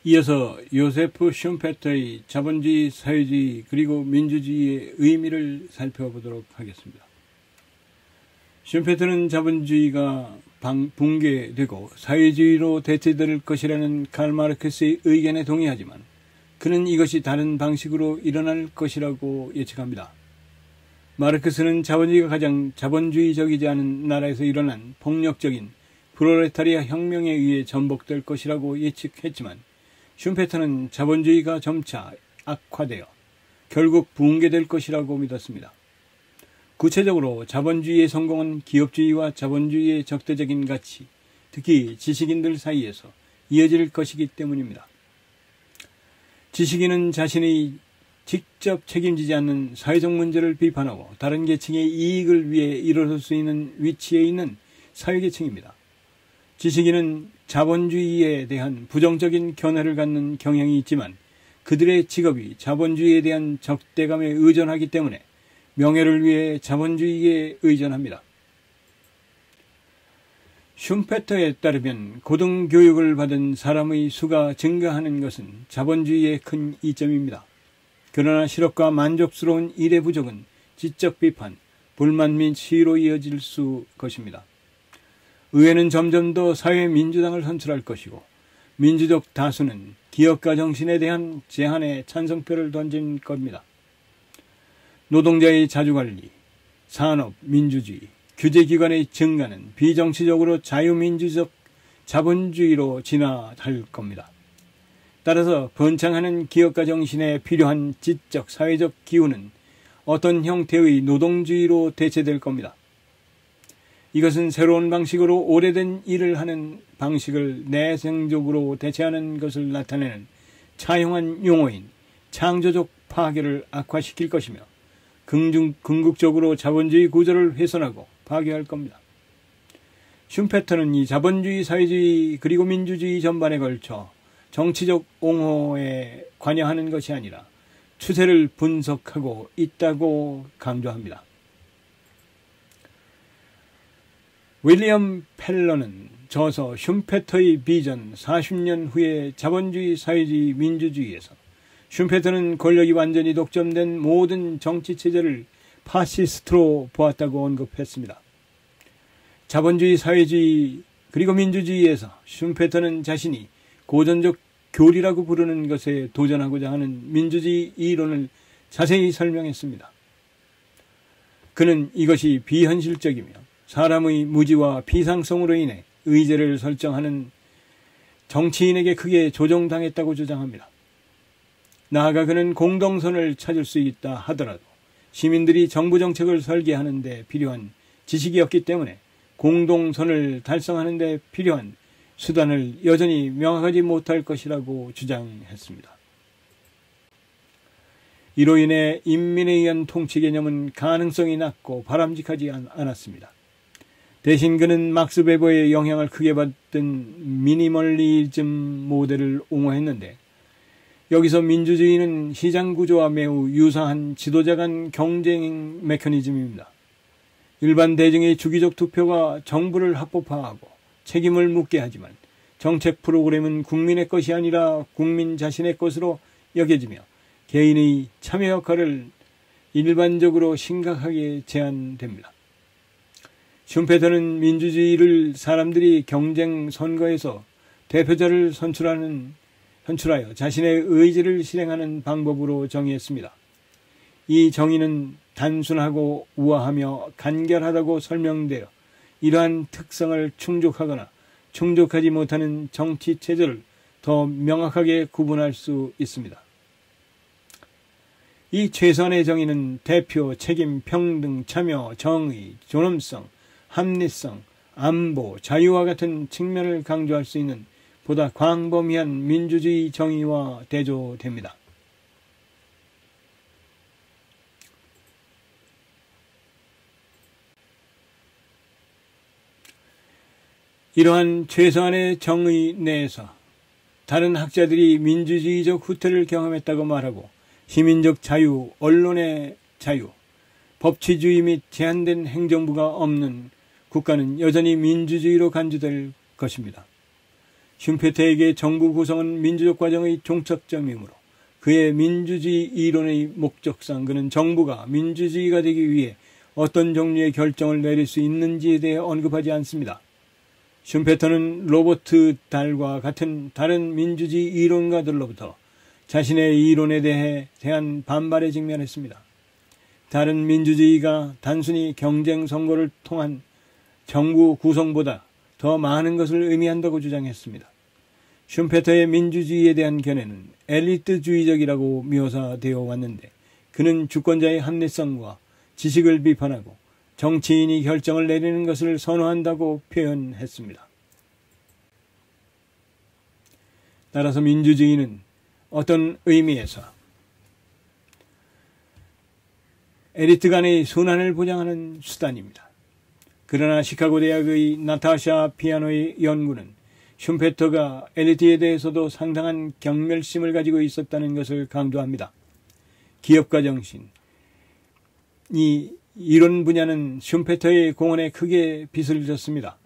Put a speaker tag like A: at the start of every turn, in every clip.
A: 이어서 요세프 슌페터의 자본주의, 사회주의 그리고 민주주의의 의미를 살펴보도록 하겠습니다. 슌페터는 자본주의가 붕괴되고 사회주의로 대체될 것이라는 칼 마르크스의 의견에 동의하지만 그는 이것이 다른 방식으로 일어날 것이라고 예측합니다. 마르크스는 자본주의가 가장 자본주의적이지 않은 나라에서 일어난 폭력적인 프롤레타리아 혁명에 의해 전복될 것이라고 예측했지만 슌페터는 자본주의가 점차 악화되어 결국 붕괴될 것이라고 믿었습니다. 구체적으로 자본주의의 성공은 기업주의와 자본주의의 적대적인 가치, 특히 지식인들 사이에서 이어질 것이기 때문입니다. 지식인은 자신의 직접 책임지지 않는 사회적 문제를 비판하고 다른 계층의 이익을 위해 일어설 수 있는 위치에 있는 사회계층입니다. 지식인은 자본주의에 대한 부정적인 견해를 갖는 경향이 있지만 그들의 직업이 자본주의에 대한 적대감에 의존하기 때문에 명예를 위해 자본주의에 의존합니다. 슌페터에 따르면 고등교육을 받은 사람의 수가 증가하는 것은 자본주의의 큰 이점입니다. 그러나 실업과 만족스러운 일의 부족은 지적 비판, 불만 및 시위로 이어질 것입니다. 의회는 점점 더 사회민주당을 선출할 것이고 민주적 다수는 기업가 정신에 대한 제한에 찬성표를 던진 겁니다. 노동자의 자주관리, 산업, 민주주의, 규제기관의 증가는 비정치적으로 자유민주적 자본주의로 진화할 겁니다. 따라서 번창하는 기업가 정신에 필요한 지적, 사회적 기운은 어떤 형태의 노동주의로 대체될 겁니다. 이것은 새로운 방식으로 오래된 일을 하는 방식을 내생적으로 대체하는 것을 나타내는 차용한 용어인 창조적 파괴를 악화시킬 것이며 궁극적으로 자본주의 구조를 훼손하고 파괴할 겁니다. 슌페터는 이 자본주의, 사회주의 그리고 민주주의 전반에 걸쳐 정치적 옹호에 관여하는 것이 아니라 추세를 분석하고 있다고 강조합니다. 윌리엄 펠러는 저서 슌페터의 비전 40년 후의 자본주의, 사회주의, 민주주의에서 슌페터는 권력이 완전히 독점된 모든 정치체제를 파시스트로 보았다고 언급했습니다. 자본주의, 사회주의 그리고 민주주의에서 슌페터는 자신이 고전적 교리라고 부르는 것에 도전하고자 하는 민주주의 이론을 자세히 설명했습니다. 그는 이것이 비현실적이며 사람의 무지와 비상성으로 인해 의제를 설정하는 정치인에게 크게 조종당했다고 주장합니다. 나아가 그는 공동선을 찾을 수 있다 하더라도 시민들이 정부 정책을 설계하는 데 필요한 지식이 없기 때문에 공동선을 달성하는 데 필요한 수단을 여전히 명확하지 못할 것이라고 주장했습니다. 이로 인해 인민에 의한 통치 개념은 가능성이 낮고 바람직하지 않았습니다. 대신 그는 막스 베버의 영향을 크게 받은 미니멀리즘 모델을 옹호했는데 여기서 민주주의는 시장 구조와 매우 유사한 지도자 간 경쟁 메커니즘입니다. 일반 대중의 주기적 투표가 정부를 합법화하고 책임을 묻게 하지만 정책 프로그램은 국민의 것이 아니라 국민 자신의 것으로 여겨지며 개인의 참여 역할을 일반적으로 심각하게 제한됩니다. 슌페터는 민주주의를 사람들이 경쟁 선거에서 대표자를 선출하여 자신의 의지를 실행하는 방법으로 정의했습니다. 이 정의는 단순하고 우아하며 간결하다고 설명되어 이러한 특성을 충족하거나 충족하지 못하는 정치 체제를 더 명확하게 구분할 수 있습니다. 이 최선의 정의는 대표, 책임, 평등, 참여, 정의, 존엄성, 합리성, 안보, 자유와 같은 측면을 강조할 수 있는 보다 광범위한 민주주의 정의와 대조됩니다. 이러한 최소한의 정의 내에서 다른 학자들이 민주주의적 후퇴를 경험했다고 말하고 시민적 자유, 언론의 자유, 법치주의 및 제한된 행정부가 없는 국가는 여전히 민주주의로 간주될 것입니다. 슈페터에게 정부 구성은 민주적 과정의 종착점이므로 그의 민주주의 이론의 목적상 그는 정부가 민주주의가 되기 위해 어떤 종류의 결정을 내릴 수 있는지에 대해 언급하지 않습니다. 슈페터는 로버트 달과 같은 다른 민주주의 이론가들로부터 자신의 이론에 대한 반발에 직면했습니다. 다른 민주주의가 단순히 경쟁 선거를 통한 정부 구성보다 더 많은 것을 의미한다고 주장했습니다. 슈페터의 민주주의에 대한 견해는 엘리트주의적이라고 묘사되어 왔는데 그는 주권자의 합리성과 지식을 비판하고 정치인이 결정을 내리는 것을 선호한다고 표현했습니다. 따라서 민주주의는 어떤 의미에서 엘리트 간의 순환을 보장하는 수단입니다. 그러나 시카고 대학의 나타샤 피아노의 연구는 슈페터가 엘리트에 대해서도 상당한 경멸심을 가지고 있었다는 것을 강조합니다. 기업가 정신, 이 이론 분야는 슈페터의 공헌에 크게 빚을 졌습니다.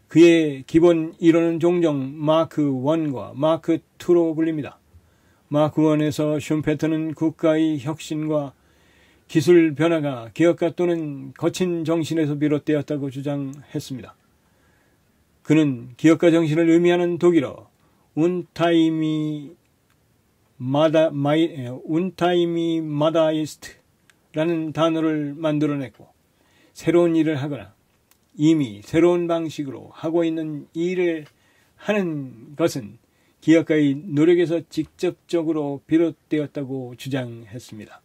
A: 그의 기본 이론은 종종 마크 1과 마크 2로 불립니다. 마크 1에서 슈페터는 국가의 혁신과 기술 변화가 기업가 또는 거친 정신에서 비롯되었다고 주장했습니다. 그는 기업가 정신을 의미하는 독일어 운타이미마다이스트라는 단어를 만들어냈고 새로운 일을 하거나 이미 새로운 방식으로 하고 있는 일을 하는 것은 기업가의 노력에서 직접적으로 비롯되었다고 주장했습니다.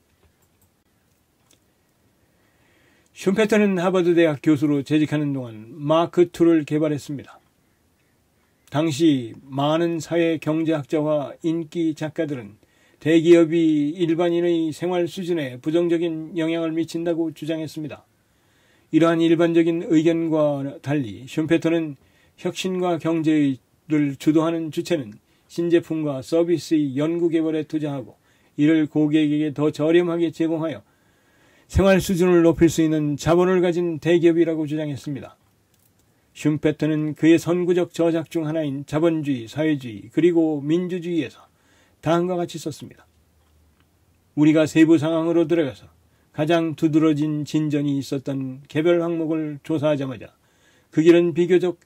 A: 슈페터는 하버드 대학 교수로 재직하는 동안 마크 2를 개발했습니다. 당시 많은 사회 경제학자와 인기 작가들은 대기업이 일반인의 생활 수준에 부정적인 영향을 미친다고 주장했습니다. 이러한 일반적인 의견과 달리 슈페터는 혁신과 경제를 주도하는 주체는 신제품과 서비스의 연구 개발에 투자하고 이를 고객에게 더 저렴하게 제공하여 생활 수준을 높일 수 있는 자본을 가진 대기업이라고 주장했습니다. 슈페터는 그의 선구적 저작 중 하나인 자본주의, 사회주의, 그리고 민주주의에서 다음과 같이 썼습니다. 우리가 세부 상황으로 들어가서 가장 두드러진 진전이 있었던 개별 항목을 조사하자마자 그 길은 비교적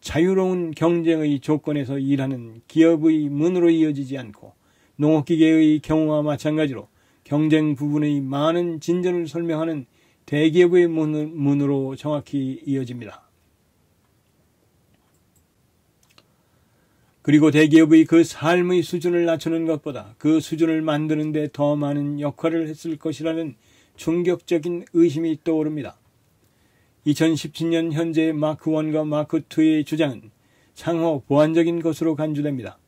A: 자유로운 경쟁의 조건에서 일하는 기업의 문으로 이어지지 않고 농업기계의 경우와 마찬가지로 경쟁 부분의 많은 진전을 설명하는 대기업의 문으로 정확히 이어집니다. 그리고 대기업의 그 삶의 수준을 낮추는 것보다 그 수준을 만드는 데 더 많은 역할을 했을 것이라는 충격적인 의심이 떠오릅니다. 2017년 현재 마크 1과 마크 2의 주장은 상호 보완적인 것으로 간주됩니다.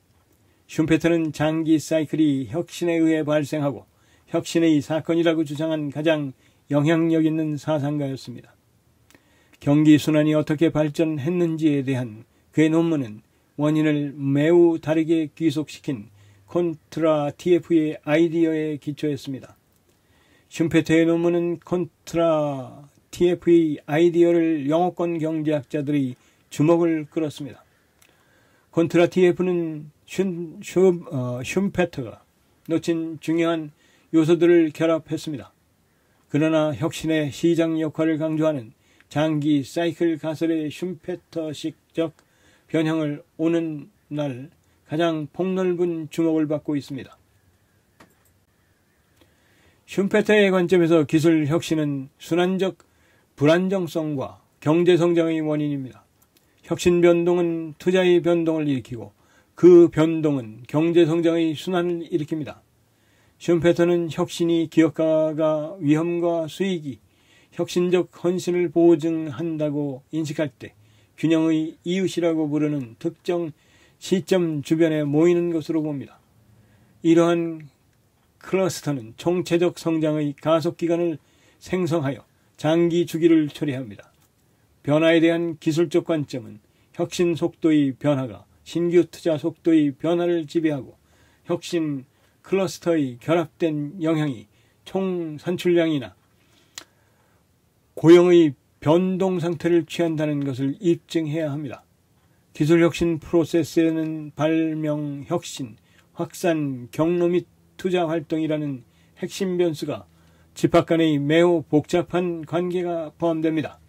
A: 슈페터는 장기 사이클이 혁신에 의해 발생하고 혁신의 사건이라고 주장한 가장 영향력 있는 사상가였습니다. 경기 순환이 어떻게 발전했는지에 대한 그의 논문은 원인을 매우 다르게 귀속시킨 콘트라 TF의 아이디어에 기초했습니다. 슈페터의 논문은 콘트라 TF의 아이디어를 영어권 경제학자들의 주목을 끌었습니다. 콘트라 TF는 슈페터가 놓친 중요한 요소들을 결합했습니다. 그러나 혁신의 시장 역할을 강조하는 장기 사이클 가설의 슈페터식적 변형을 오는 날 가장 폭넓은 주목을 받고 있습니다. 슈페터의 관점에서 기술 혁신은 순환적 불안정성과 경제 성장의 원인입니다. 혁신 변동은 투자의 변동을 일으키고 그 변동은 경제 성장의 순환을 일으킵니다. 슈페터는 혁신이 기업가가 위험과 수익이 혁신적 헌신을 보증한다고 인식할 때 균형의 이웃이라고 부르는 특정 시점 주변에 모이는 것으로 봅니다. 이러한 클러스터는 총체적 성장의 가속기간을 생성하여 장기 주기를 초래합니다. 변화에 대한 기술적 관점은 혁신 속도의 변화가 신규 투자 속도의 변화를 지배하고 혁신 클러스터의 결합된 영향이 총 산출량이나 고용의 변동 상태를 취한다는 것을 입증해야 합니다. 기술혁신 프로세스에는 발명, 혁신, 확산, 경로 및 투자 활동이라는 핵심 변수가 집합 간의 매우 복잡한 관계가 포함됩니다.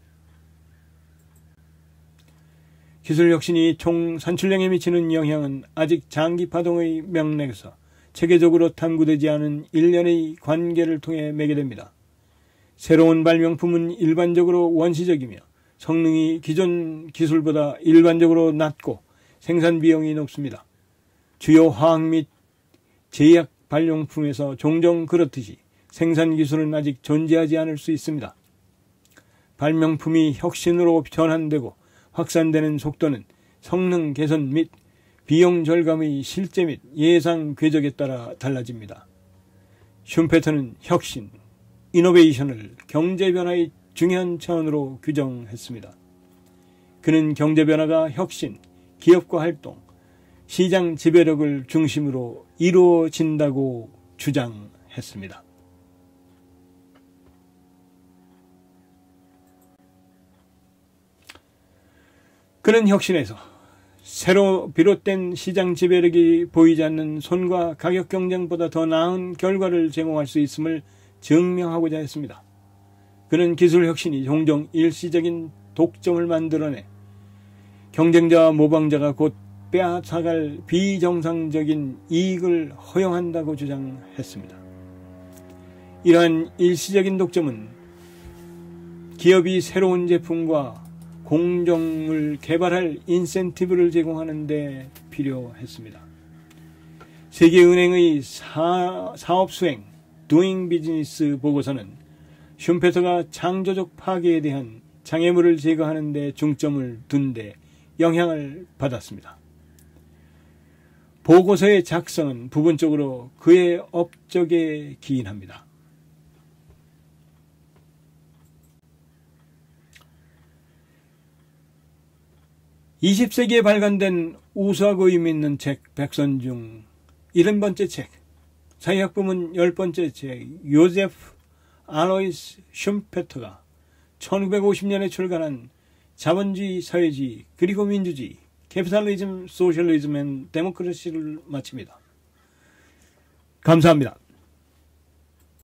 A: 기술혁신이 총 산출량에 미치는 영향은 아직 장기 파동의 맥락에서 체계적으로 탐구되지 않은 일련의 관계를 통해 매개됩니다. 새로운 발명품은 일반적으로 원시적이며 성능이 기존 기술보다 일반적으로 낮고 생산 비용이 높습니다. 주요 화학 및 제약 발명품에서 종종 그렇듯이 생산 기술은 아직 존재하지 않을 수 있습니다. 발명품이 혁신으로 전환되고 확산되는 속도는 성능 개선 및 비용 절감의 실제 및 예상 궤적에 따라 달라집니다. 슌페터는 혁신, 이노베이션을 경제 변화의 중요한 차원으로 규정했습니다. 그는 경제 변화가 혁신, 기업과 활동, 시장 지배력을 중심으로 이루어진다고 주장했습니다. 그는 혁신에서 새로 비롯된 시장 지배력이 보이지 않는 손과 가격 경쟁보다 더 나은 결과를 제공할 수 있음을 증명하고자 했습니다. 그는 기술 혁신이 종종 일시적인 독점을 만들어내 경쟁자와 모방자가 곧 빼앗아갈 비정상적인 이익을 허용한다고 주장했습니다. 이러한 일시적인 독점은 기업이 새로운 제품과 공정을 개발할 인센티브를 제공하는 데 필요했습니다. 세계은행의 사업수행 Doing Business 보고서는 슌페터가 창조적 파괴에 대한 장애물을 제거하는 데 중점을 둔 데 영향을 받았습니다. 보고서의 작성은 부분적으로 그의 업적에 기인합니다. (20세기에) 발간된 우수하고 의미 있는 책 100선 중 70번째 책, 사회학부문 10번째 책 요제프 알로이스 슌페터가 1950년에 출간한 자본주의, 사회주의, 그리고 민주주의, 캐피탈리즘, 소셜리즘 앤 데모크라시를 마칩니다. 감사합니다.